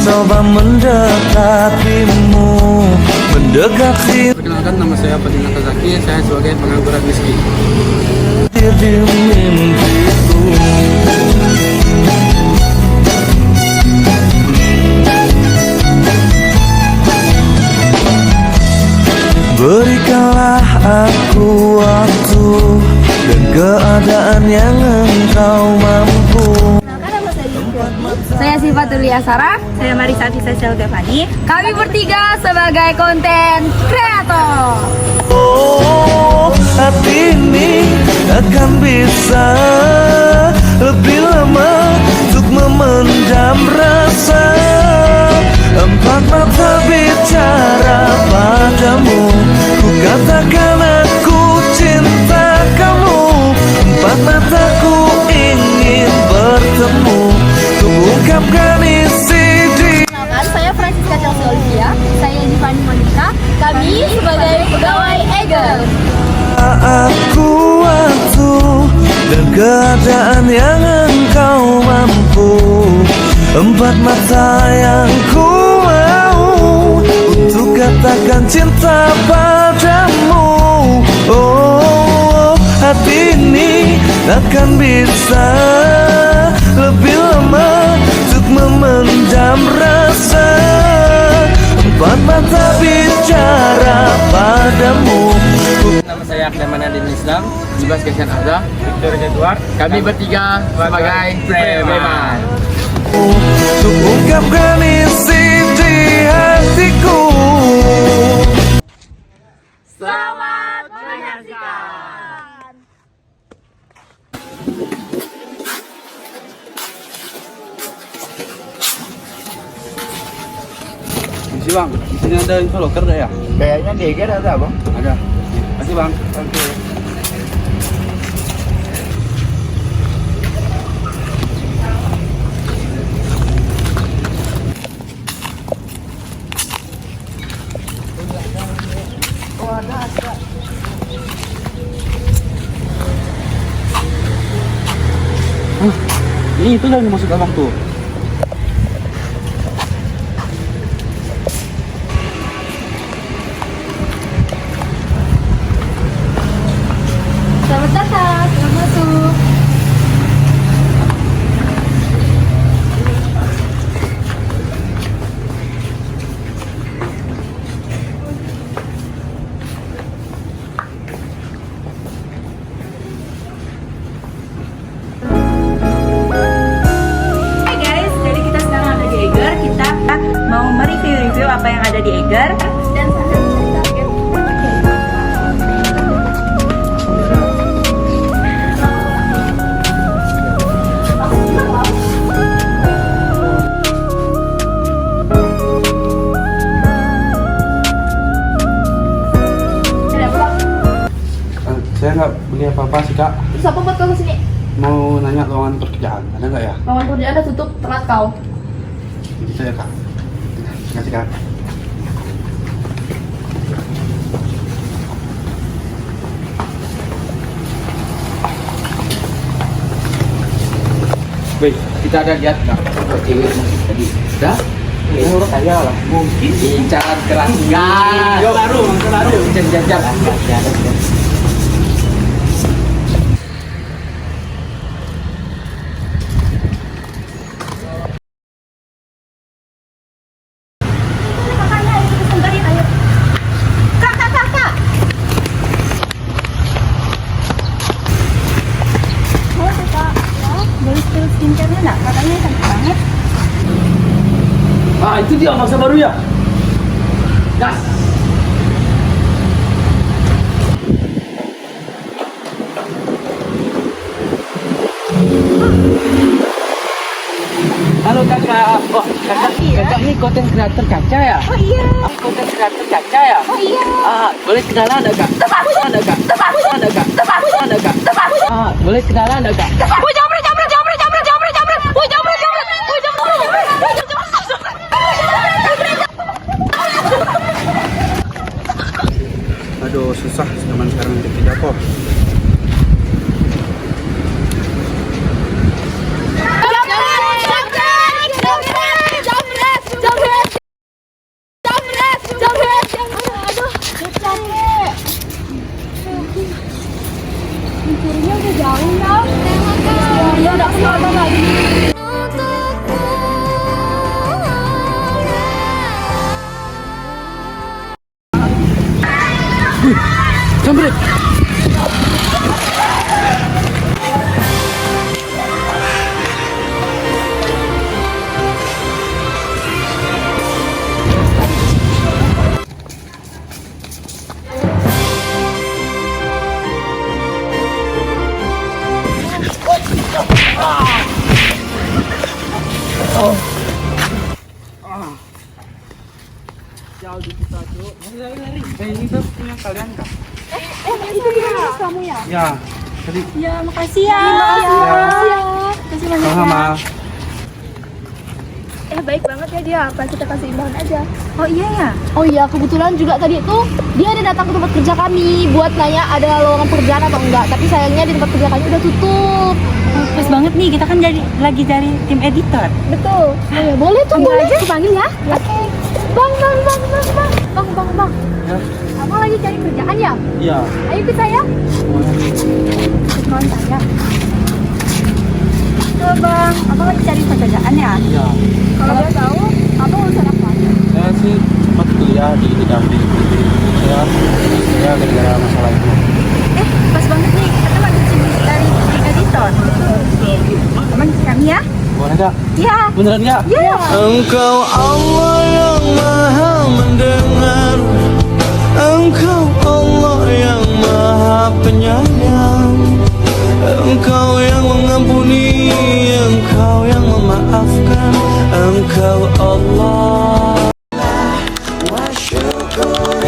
mencoba mendekatimu, mendekati. Perkenalkan, nama saya Fadil Nakazaki, saya sebagai pengangguran miskin. Di mimpiku, berikanlah aku waktu dan keadaan yang engkau mampu. Saya Sifatulia Sarah. Saya Marisa Fisa Selvani. Kami bertiga sebagai konten kreator. Oh, hati ini akan bisa lebih lama untuk memendam rasa. Empat mata bicara padamu, ku katakan aku cinta kamu. Empat mataku ingin bertemu, ku ungkapkan isi di. Kenalkan, saya Francisca Chelsea Olivia. Saya Divani Monica. Kami sebagai pegawai Eger. Aku waktu dan keadaan yang engkau mampu. Empat mata yang ku mau untuk katakan cinta padamu. Oh, hati ini takkan bisa lebih lama untuk memendam rasa. Empat mata bicara padamu. Nama saya Aklemanadin Islam, Ibas Kesan Azza, Victor Edward. Kami bertiga sebagai preman. Untuk ungkapkan isi di hatiku. Selamat menyaksikan. Misi bang, di sini ada info loker dah ya? Kayaknya di Eger ada bang. Ada. Kasih bang. Oke. Ini itu yang dimaksud abang tuh. Selamat datang, selamat masuk. Hai guys, jadi kita sekarang ada di Eger. Kita mau mereview apa yang ada di Eger dan Saya nggak beli apa-apa sih kak. terus apa buat kau kesini? Mau nanya lowongan pekerjaan, ada nggak ya? Lowongan kerjaan udah tutup, telat kau. Gitu ya kak. Terima kasih kak. Baik, kita ada lihat nggak? Cewek musik tadi. Dah? Menurut saya lah. Mungkin incaran keras. Yuk, baru. Jam. Makanya ayo kita sembari, ayo. Kak. Halo kak, boleh spill skincare-nya nggak? Katanya cantik banget. Ah, itu dia masa baru ya? Gas. Halo kakak. Oh, kakak ini konten kreator kaca ya? Oh iya. Konten kreator kaca ya? Oh iya. Boleh kenalan enggak kak? Ada kak? Boleh kenalan enggak kak? Woi jamret. Aduh, susah zaman sekarang untuk tidak kok. Jauh dikit aja. Lari. Ini tuh punya kalian kak? Itu dia kamu ya? Ya. Tadi. Ya, makasih ya. Makasih ya. Makasih banyak Sama. ya. Baik banget ya dia, apa kita kasih imbalan aja. Oh iya ya? Oh iya, kebetulan juga tadi itu dia ada datang ke tempat kerja kami buat nanya ada lowongan pekerjaan atau enggak. Tapi sayangnya di tempat kerja kami udah tutup. Pas banget nih, kita kan lagi cari tim editor. Betul. Oh ya, boleh tuh, boleh. Dipanggil ya. Oke. Bang. Bang. Ya. Abang lagi cari kerjaan ya? Iya. Ayo ikut saya. Ikut kawan saya. Tuh bang, abang lagi cari pekerjaan ya? Iya. Kalau boleh tahu, abang lulusan apa? Saya sih sempat kuliah di Damri. Saya gara-gara masalah itu. Pas banget nih, kita lagi cari tim editor. Abang ikut kami ya? Boleh gak? Iya. Beneran gak? Iya. Engkau Allah yang maha mendengar, Engkau Allah yang maha penyayang, Engkau yang mengampuni, Engkau yang memaafkan, Engkau Allah. Wa syukurillah.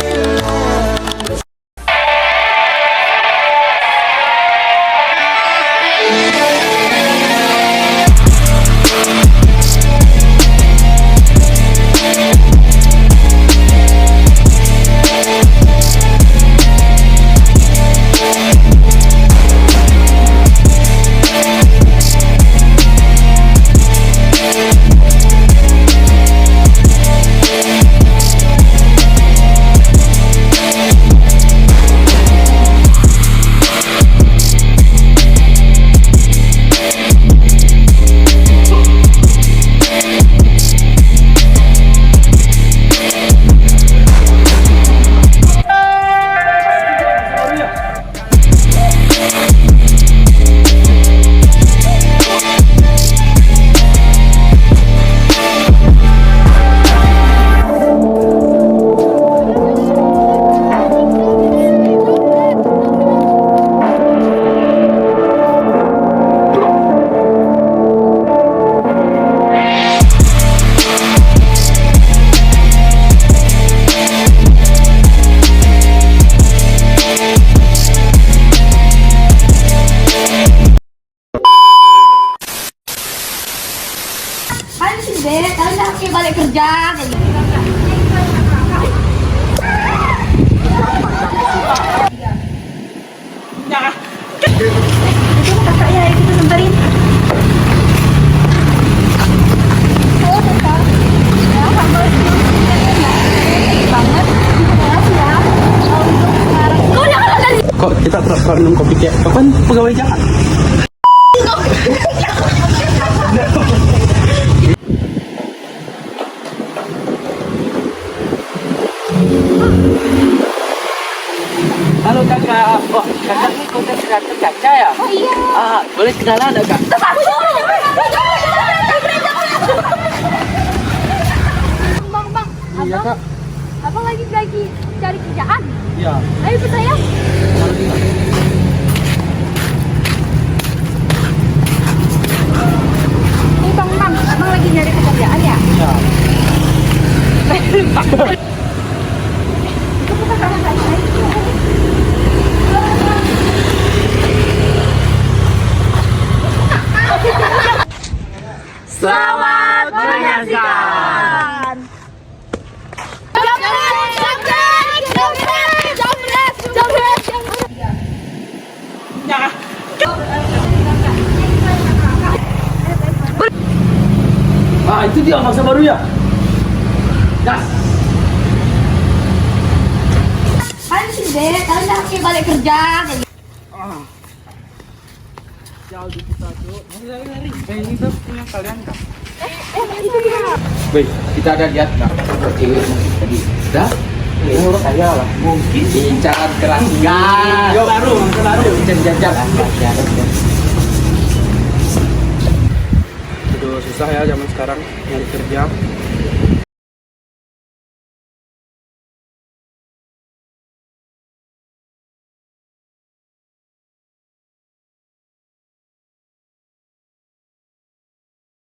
Kan sih deh, kalian lagi balik kerja kayak gitu. Itu kakak ya, kita samperin. Oh, kakak. Ya, kakak itu banget. Makasih ya. Untuk sekarang. Kau jangan lagi. Kok kita pernah minum kopi kayak kapan pegawai jalan? Halo kakak, oh kakak ini konten kreator Caca ya? Oh iya. Boleh kenalan gak kak? Bang. Iya kak. Abang lagi cari kerjaan. Iya. Ayo ikut saya. Nih bang, abang lagi nyari pekerjaan ya? Iya. Itu bukan karena saya. Selamat menyaksikan. Itu dia masa baru ya? Gas. Kan sih deh, kalian lagi balik kerja kayak gitu. Jauh dikit aja. Lari. Ini tuh punya kalian kak? Itu dia. Wih, kita ada lihat nggak? Cewek mungkin tadi. Dah? Menurut saya lah. Mungkin. Incaran keras. Gas. Yuk. Baru. Jajak. Aduh, susah ya zaman sekarang nyari kerja.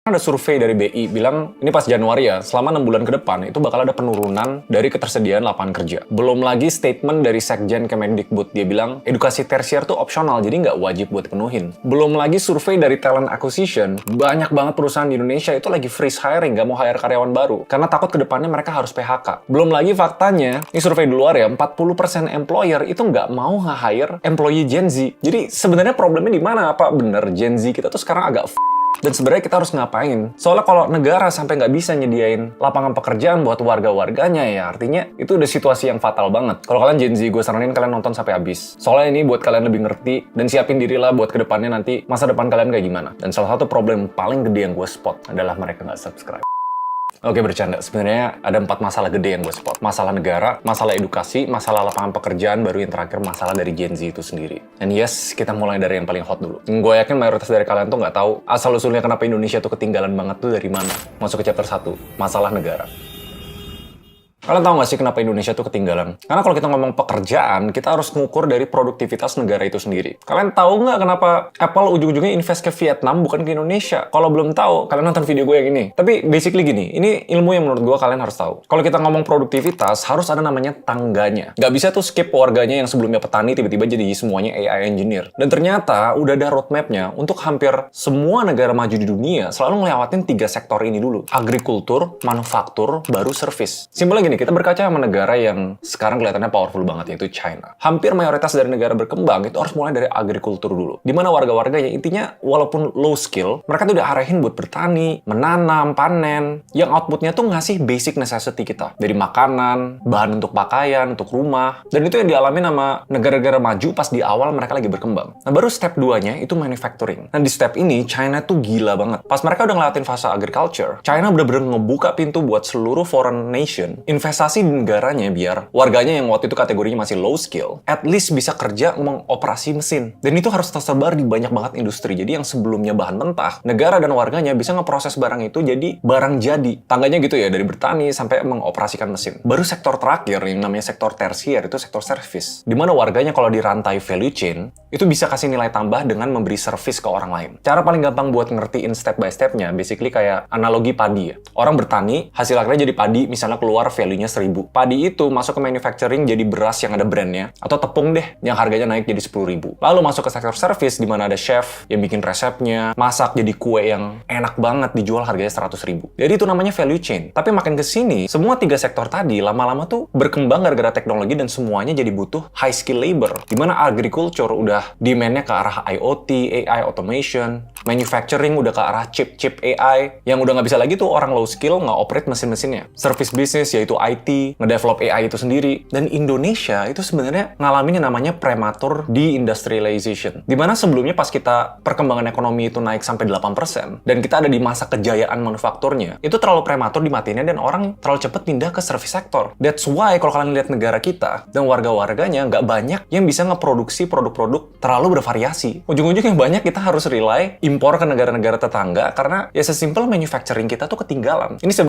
Ada survei dari BI bilang, ini pas Januari ya, selama 6 bulan ke depan itu bakal ada penurunan dari ketersediaan lapangan kerja. Belum lagi statement dari Sekjen Kemendikbud, dia bilang edukasi tersier tuh opsional, jadi nggak wajib buat penuhin. Belum lagi survei dari Talent Acquisition, banyak banget perusahaan di Indonesia itu lagi freeze hiring, nggak mau hire karyawan baru, karena takut ke depannya mereka harus PHK. Belum lagi faktanya, ini survei di luar ya, 40% employer itu nggak mau nge-hire employee Gen Z. Jadi sebenarnya problemnya di mana? Apa bener Gen Z kita tuh sekarang agak dan sebenarnya kita harus ngapain? Soalnya kalau negara sampai nggak bisa nyediain lapangan pekerjaan buat warga-warganya ya, artinya itu udah situasi yang fatal banget. Kalau kalian Gen Z, gue saranin kalian nonton sampai habis. Soalnya ini buat kalian lebih ngerti dan siapin dirilah buat kedepannya nanti masa depan kalian kayak gimana. Dan salah satu problem paling gede yang gue spot adalah mereka nggak subscribe. Oke, bercanda. Sebenarnya ada 4 masalah gede yang gue spot. Masalah negara, masalah edukasi, masalah lapangan pekerjaan, baru yang terakhir masalah dari Gen Z itu sendiri. And yes, kita mulai dari yang paling hot dulu. Gue yakin mayoritas dari kalian tuh nggak tahu asal-usulnya kenapa Indonesia tuh ketinggalan banget tuh dari mana. Masuk ke chapter 1, masalah negara. Kalian tahu nggak sih kenapa Indonesia tuh ketinggalan? Karena kalau kita ngomong pekerjaan, kita harus mengukur dari produktivitas negara itu sendiri. Kalian tahu nggak kenapa Apple ujung-ujungnya invest ke Vietnam bukan ke Indonesia? Kalau belum tahu, kalian nonton video gue yang ini. Tapi basically gini, ini ilmu yang menurut gue kalian harus tahu. Kalau kita ngomong produktivitas, harus ada namanya tangganya. Nggak bisa tuh skip warganya yang sebelumnya petani tiba-tiba jadi semuanya AI engineer. Dan ternyata udah ada roadmap-nya untuk hampir semua negara maju di dunia selalu ngelewatin 3 sektor ini dulu. Agrikultur, manufaktur, baru service. Simpelnya gini, kita berkaca sama negara yang sekarang kelihatannya powerful banget, yaitu China. Hampir mayoritas dari negara berkembang itu harus mulai dari agrikultur dulu. Dimana warga-warganya intinya walaupun low skill, mereka tuh udah arahin buat bertani, menanam, panen, yang outputnya tuh ngasih basic necessity kita. Dari makanan, bahan untuk pakaian, untuk rumah. Dan itu yang dialami sama negara-negara maju pas di awal mereka lagi berkembang. Nah baru step 2-nya itu manufacturing. Nah di step ini, China tuh gila banget. Pas mereka udah ngelewatin fase agriculture, China bener-bener ngebuka pintu buat seluruh foreign nation investasi di negaranya biar warganya yang waktu itu kategorinya masih low skill, at least bisa kerja mengoperasi mesin. Dan itu harus tersebar di banyak banget industri. Jadi yang sebelumnya bahan mentah, negara dan warganya bisa ngeproses barang itu jadi barang jadi. Tangganya gitu ya, dari bertani sampai mengoperasikan mesin. Baru sektor terakhir yang namanya sektor tersier, itu sektor service. Dimana warganya kalau di rantai value chain, itu bisa kasih nilai tambah dengan memberi service ke orang lain. Cara paling gampang buat ngertiin step by step-nya, basically kayak analogi padi ya. Orang bertani, hasil akhirnya jadi padi, misalnya keluar value-nya 1000. Padi itu masuk ke manufacturing jadi beras yang ada brandnya, atau tepung deh yang harganya naik jadi 10.000. Lalu masuk ke sektor service di mana ada chef yang bikin resepnya, masak jadi kue yang enak banget dijual harganya 100.000. Jadi itu namanya value chain. Tapi makin ke sini, semua 3 sektor tadi lama-lama tuh berkembang gara-gara teknologi dan semuanya jadi butuh high skill labor. Di mana agriculture udah demand-nya ke arah IoT, AI automation, manufacturing udah ke arah chip-chip AI yang udah nggak bisa lagi tuh orang low skill nge-operate mesin-mesinnya. Service business yaitu IT, ngedevelop AI itu sendiri. Dan Indonesia itu sebenarnya ngalamin yang namanya prematur deindustrialization. Dimana sebelumnya pas kita perkembangan ekonomi itu naik sampai 8%, dan kita ada di masa kejayaan manufakturnya, itu terlalu prematur dimatiinnya dan orang terlalu cepat pindah ke service sector. That's why kalau kalian lihat negara kita dan warga-warganya nggak banyak yang bisa ngeproduksi produk-produk terlalu bervariasi. Ujung-ujungnya banyak kita harus rely impor ke negara-negara tetangga karena ya sesimpel manufacturing kita tuh ketinggalan. Ini